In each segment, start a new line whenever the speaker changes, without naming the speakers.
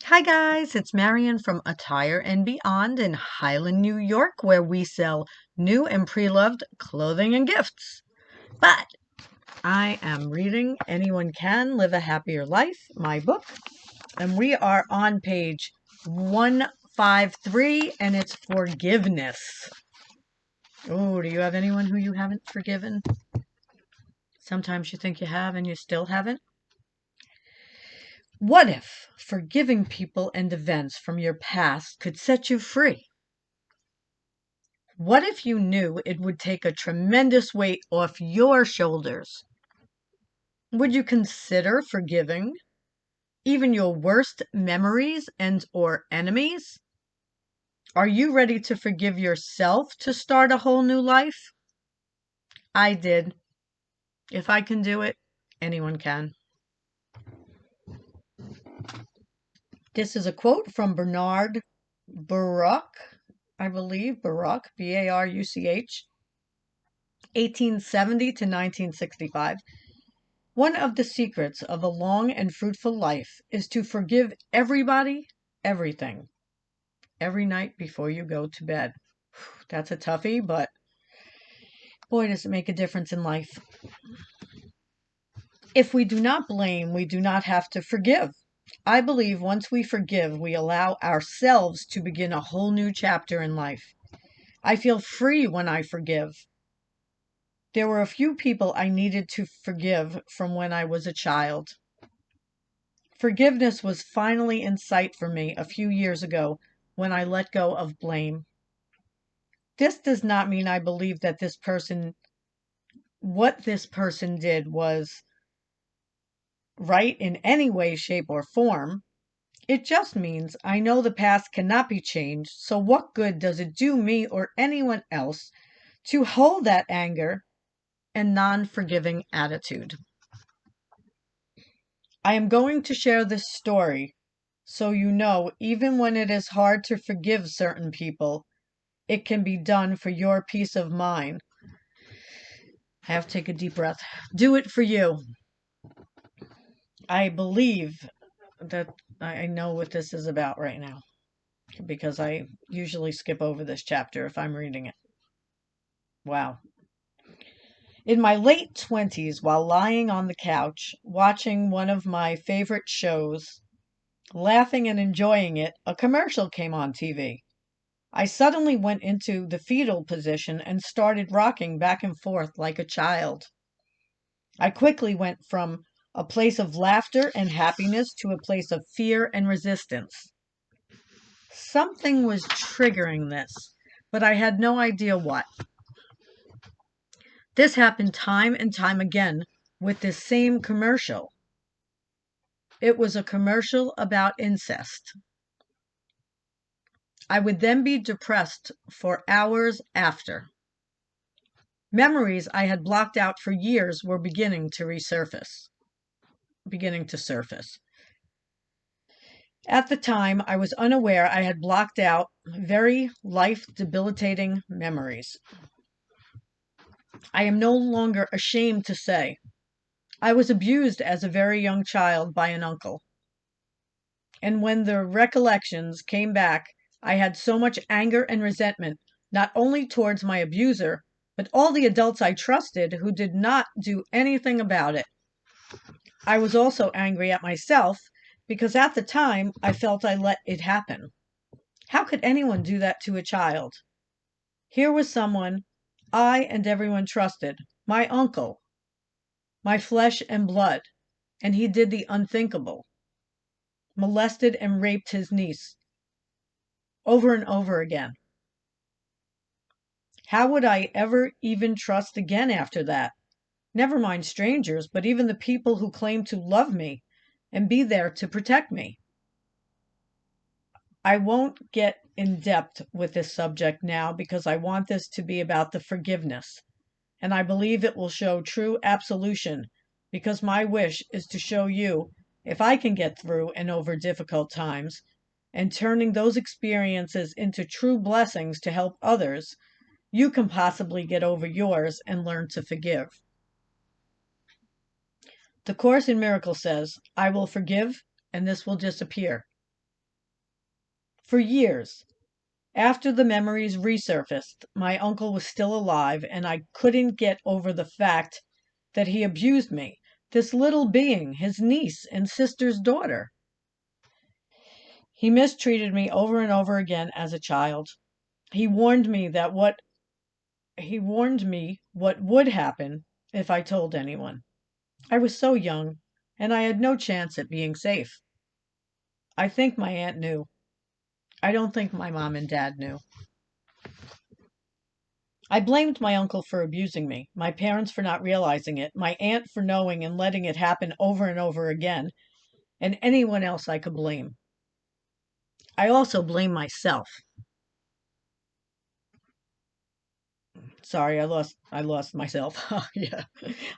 Hi guys, it's Marion from Attire and Beyond in Highland, New York, where we sell new and pre-loved clothing and gifts. But I am reading Anyone Can Live a Happier Life, my book, and we are on page 153 and it's forgiveness. Oh, do you have anyone who you haven't forgiven? Sometimes you think you have and you still haven't. What if forgiving people and events from your past could set you free? What if you knew it would take a tremendous weight off your shoulders? Would you consider forgiving even your worst memories and or enemies? Are you ready to forgive yourself to start a whole new life? I did. If I can do it, anyone can. This is a quote from Bernard Baruch, I believe, Baruch, Baruch, 1870 to 1965. One of the secrets of a long and fruitful life is to forgive everybody, everything, every night before you go to bed. That's a toughie, but boy, does it make a difference in life. If we do not blame, we do not have to forgive. I believe once we forgive, we allow ourselves to begin a whole new chapter in life. I feel free when I forgive. There were a few people I needed to forgive from when I was a child. Forgiveness was finally in sight for me a few years ago when I let go of blame. This does not mean I believe that what this person did was right in any way, shape, or form. It just means I know the past cannot be changed, so what good does it do me or anyone else to hold that anger and non-forgiving attitude? I am going to share this story so you know, even when it is hard to forgive certain people, it can be done for your peace of mind. I have to take a deep breath. Do it for you. I believe that I know what this is about right now because I usually skip over this chapter if I'm reading it. Wow. In my late 20s, while lying on the couch, watching one of my favorite shows, laughing and enjoying it, a commercial came on TV. I suddenly went into the fetal position and started rocking back and forth like a child. I quickly went from a place of laughter and happiness to a place of fear and resistance. Something was triggering this, but I had no idea what. This happened time and time again with this same commercial. It was a commercial about incest. I would then be depressed for hours after. Memories I had blocked out for years were beginning to surface. At the time, I was unaware I had blocked out very life-debilitating memories. I am no longer ashamed to say I was abused as a very young child by an uncle. And when the recollections came back, I had so much anger and resentment, not only towards my abuser, but all the adults I trusted who did not do anything about it. I was also angry at myself because at the time I felt I let it happen. How could anyone do that to a child? Here was someone I and everyone trusted, my uncle, my flesh and blood, and he did the unthinkable, molested and raped his niece over and over again. How would I ever even trust again after that? Never mind strangers, but even the people who claim to love me and be there to protect me. I won't get in depth with this subject now because I want this to be about the forgiveness, and I believe it will show true absolution because my wish is to show you if I can get through and over difficult times and turning those experiences into true blessings to help others, you can possibly get over yours and learn to forgive. The Course in Miracles says, I will forgive and this will disappear. For years, after the memories resurfaced, my uncle was still alive, and I couldn't get over the fact that he abused me, this little being, his niece and sister's daughter. He mistreated me over and over again as a child. He warned me what would happen if I told anyone. I was so young, and I had no chance at being safe. I think my aunt knew. I don't think my mom and dad knew. I blamed my uncle for abusing me, my parents for not realizing it, my aunt for knowing and letting it happen over and over again, and anyone else I could blame. I also blame myself. Sorry, I lost myself. Yeah.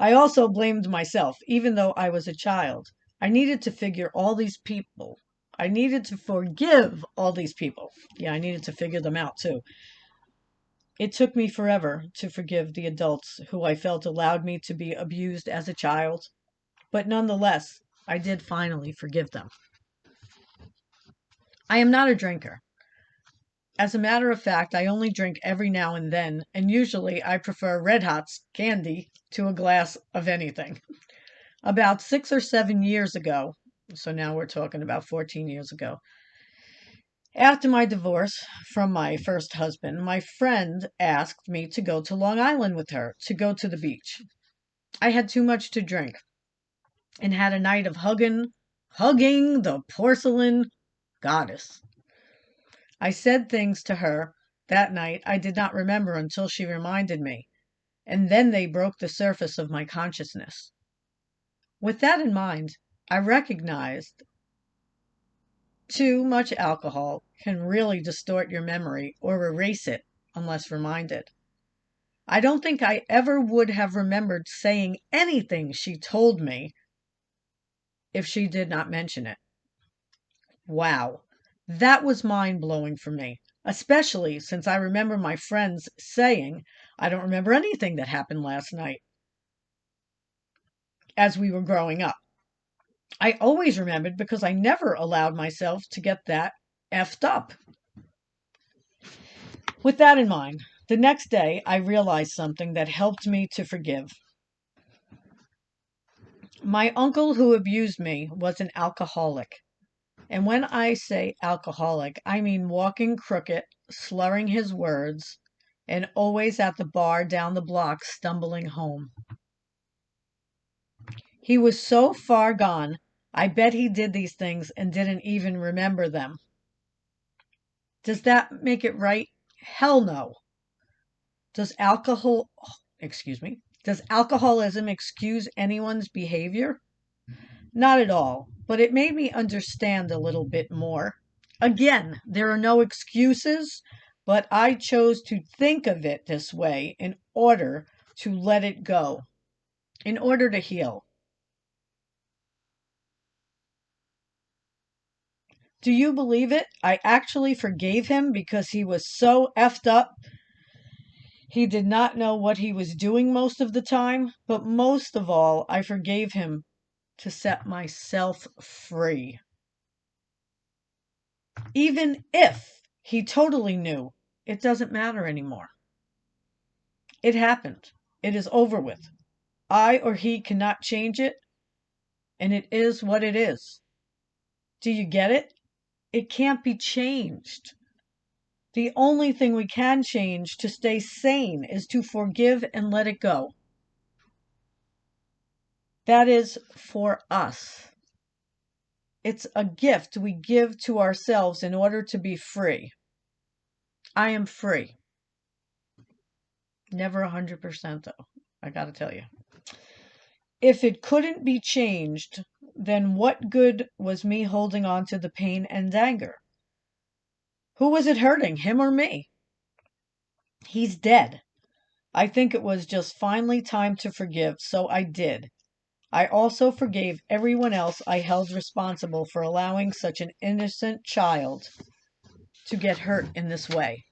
I also blamed myself, even though I was a child. I needed to figure all these people. I needed to forgive all these people. Yeah, I needed to figure them out too. It took me forever to forgive the adults who I felt allowed me to be abused as a child, but nonetheless, I did finally forgive them. I am not a drinker. As a matter of fact, I only drink every now and then, and usually I prefer Red Hot's candy to a glass of anything. About 6 or 7 years ago, so now we're talking about 14 years ago, after my divorce from my first husband, my friend asked me to go to Long Island with her to go to the beach. I had too much to drink and had a night of hugging the porcelain goddess. I said things to her that night I did not remember until she reminded me, and then they broke the surface of my consciousness. With that in mind, I recognized too much alcohol can really distort your memory or erase it unless reminded. I don't think I ever would have remembered saying anything she told me if she did not mention it. Wow, that was mind-blowing for me, especially since I remember my friends saying, I don't remember anything that happened last night as we were growing up. I always remembered because I never allowed myself to get that effed up. With that in mind, the next day I realized something that helped me to forgive. My uncle who abused me was an alcoholic. And when I say alcoholic, I mean walking crooked, slurring his words, and always at the bar down the block stumbling home. He was so far gone, I bet he did these things and didn't even remember them. Does that make it right? Hell no. Does alcoholism excuse anyone's behavior? Not at all, but it made me understand a little bit more. Again, there are no excuses, but I chose to think of it this way in order to let it go, in order to heal. Do you believe it? I actually forgave him because he was so effed up. He did not know what he was doing most of the time, but most of all, I forgave him to set myself free. Even if he totally knew, it doesn't matter anymore. It happened. It is over with. I or he cannot change it, and it is what it is. Do you get it? It can't be changed. The only thing we can change to stay sane is to forgive and let it go. That is for us. It's a gift we give to ourselves in order to be free. I am free. Never 100% though, I gotta tell you. If it couldn't be changed, then what good was me holding on to the pain and anger? Who was it hurting, him or me? He's dead. I think it was just finally time to forgive, so I did. I also forgave everyone else I held responsible for allowing such an innocent child to get hurt in this way.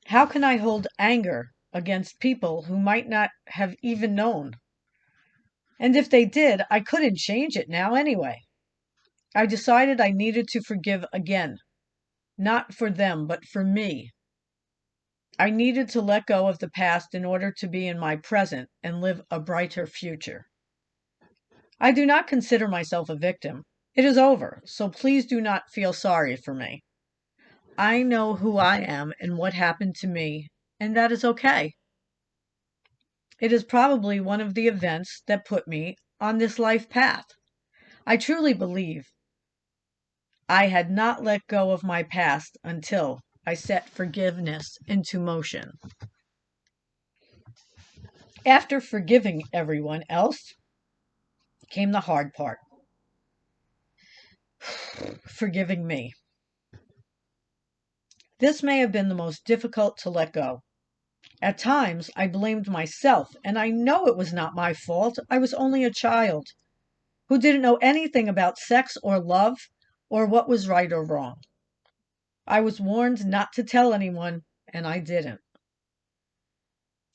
How can I hold anger against people who might not have even known? And if they did, I couldn't change it now anyway. I decided I needed to forgive again, not for them, but for me. I needed to let go of the past in order to be in my present and live a brighter future. I do not consider myself a victim. It is over, so please do not feel sorry for me. I know who I am and what happened to me, and that is okay. It is probably one of the events that put me on this life path. I truly believe I had not let go of my past until I set forgiveness into motion. After forgiving everyone else came the hard part, forgiving me. This may have been the most difficult to let go. At times, I blamed myself, and I know it was not my fault. I was only a child who didn't know anything about sex or love or what was right or wrong. I was warned not to tell anyone, and I didn't.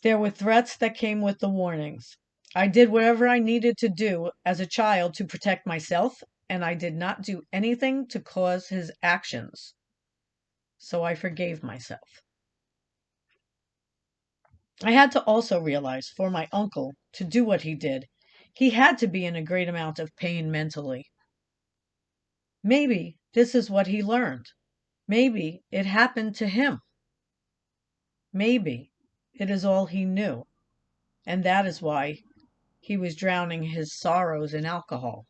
There were threats that came with the warnings. I did whatever I needed to do as a child to protect myself, and I did not do anything to cause his actions. So I forgave myself. I had to also realize for my uncle to do what he did, he had to be in a great amount of pain mentally. Maybe this is what he learned. Maybe it happened to him. Maybe it is all he knew, and that is why he was drowning his sorrows in alcohol.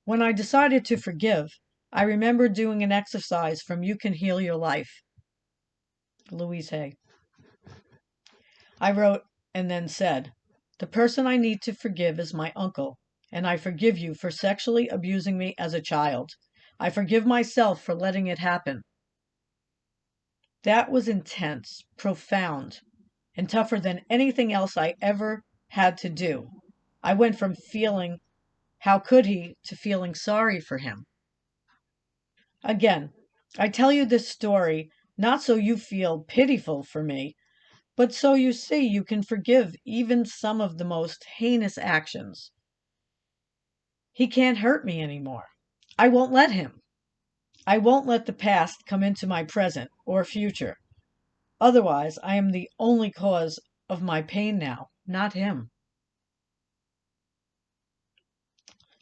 When I decided to forgive, I remember doing an exercise from You Can Heal Your Life, Louise Hay. I wrote and then said, "The person I need to forgive is my uncle, and I forgive you for sexually abusing me as a child. I forgive myself for letting it happen." That was intense, profound, and tougher than anything else I ever had to do. I went from feeling, how could he, to feeling sorry for him. Again, I tell you this story not so you feel pitiful for me, but so you see you can forgive even some of the most heinous actions. He can't hurt me anymore. I won't let him. I won't let the past come into my present or future. Otherwise, I am the only cause of my pain now, not him.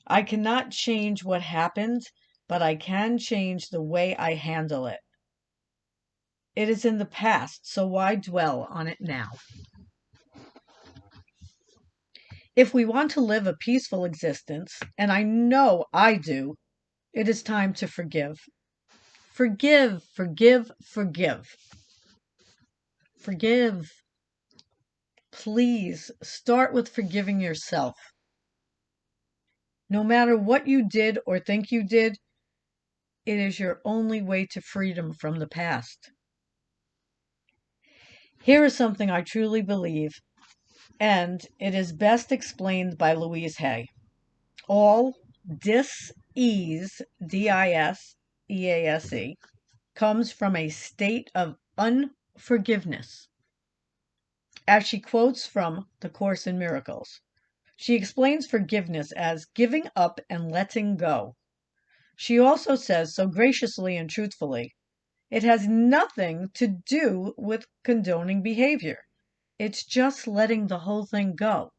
I cannot change what happened, but I can change the way I handle it. It is in the past, so why dwell on it now? If we want to live a peaceful existence, and I know I do, it is time to forgive. Forgive, forgive, forgive. Forgive. Please start with forgiving yourself. No matter what you did or think you did, it is your only way to freedom from the past. Here is something I truly believe, and it is best explained by Louise Hay. All dis-ease, D-I-S-E-A-S-E, comes from a state of unforgiveness. As she quotes from The Course in Miracles, she explains forgiveness as giving up and letting go. She also says so graciously and truthfully, it has nothing to do with condoning behavior. It's just letting the whole thing go.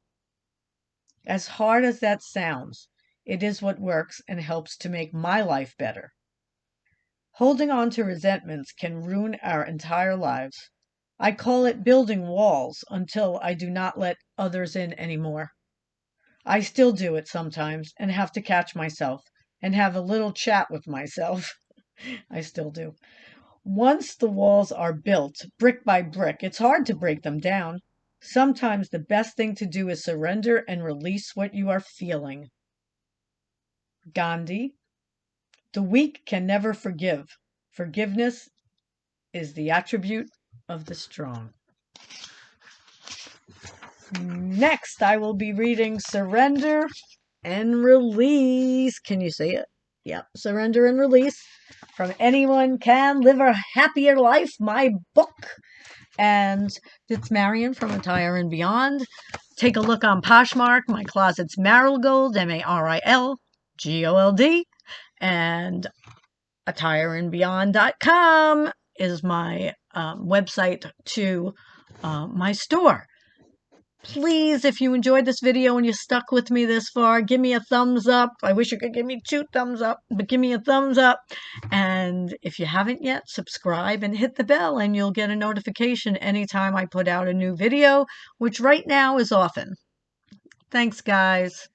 As hard as that sounds, it is what works and helps to make my life better. Holding on to resentments can ruin our entire lives. I call it building walls until I do not let others in anymore. I still do it sometimes and have to catch myself and have a little chat with myself. I still do. Once the walls are built, brick by brick, it's hard to break them down. Sometimes the best thing to do is surrender and release what you are feeling. Gandhi, the weak can never forgive. Forgiveness is the attribute of the strong. Next, I will be reading Surrender and Release. Can you see it? Yep, Surrender and Release from Anyone Can Live a Happier Life, my book. And it's Marion from Attire Beyond. Take a look on Poshmark. My closet's Marigold, Marilgold. And attireandbeyond.com is my website to my store. Please, if you enjoyed this video and you stuck with me this far, give me a thumbs up. I wish you could give me 2 thumbs up, but give me a thumbs up. And if you haven't yet, subscribe and hit the bell and you'll get a notification anytime I put out a new video, which right now is often. Thanks, guys.